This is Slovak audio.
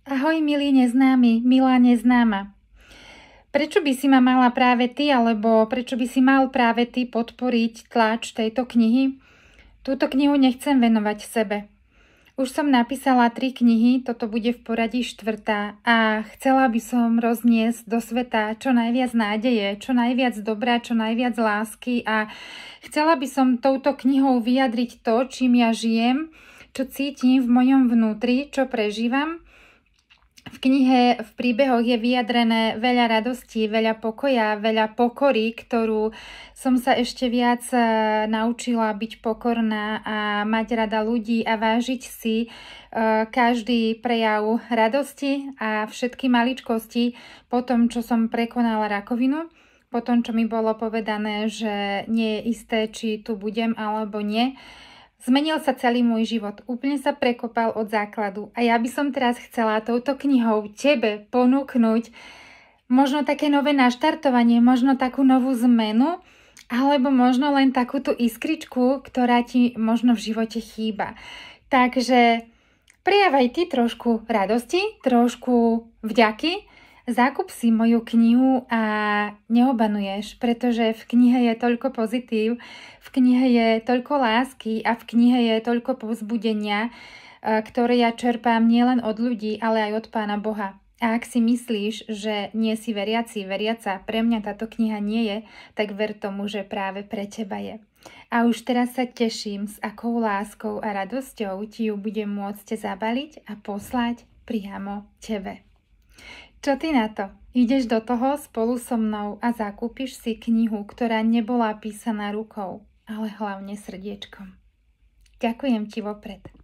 Ahoj, milý neznámy, milá neznáma. Prečo by si ma mala práve ty, alebo prečo by si mal práve ty podporiť tlač tejto knihy? Túto knihu nechcem venovať sebe. Už som napísala 3 knihy, toto bude v poradí 4. a chcela by som rozniesť do sveta čo najviac nádeje, čo najviac dobra, čo najviac lásky a chcela by som touto knihou vyjadriť to, čím ja žijem, čo cítim v mojom vnútri, čo prežívam. V knihe, v príbehoch je vyjadrené veľa radostí, veľa pokoja, veľa pokory, ktorú som sa ešte viac naučila byť pokorná a mať rada ľudí a vážiť si každý prejav radosti a všetky maličkosti po tom, čo som prekonala rakovinu, po tom, čo mi bolo povedané, že nie je isté, či tu budem alebo nie. Zmenil sa celý môj život, úplne sa prekopal od základu a ja by som teraz chcela touto knihou tebe ponúknuť možno také nové naštartovanie, možno takú novú zmenu, alebo možno len takúto iskričku, ktorá ti možno v živote chýba. Takže prejavaj ty trošku radosti, trošku vďaky, zakup si moju knihu a neobanuješ, pretože v knihe je toľko pozitív, v knihe je toľko lásky a v knihe je toľko povzbudenia, ktoré ja čerpám nielen od ľudí, ale aj od Pána Boha. A ak si myslíš, že nie si veriaca, pre mňa táto kniha nie je, tak ver tomu, že práve pre teba je. A už teraz sa teším, s akou láskou a radosťou ti ju budem môcť zabaliť a poslať priamo tebe. Čo ty na to? Ideš do toho spolu so mnou a zakúpiš si knihu, ktorá nebola písaná rukou, ale hlavne srdiečkom. Ďakujem ti vopred.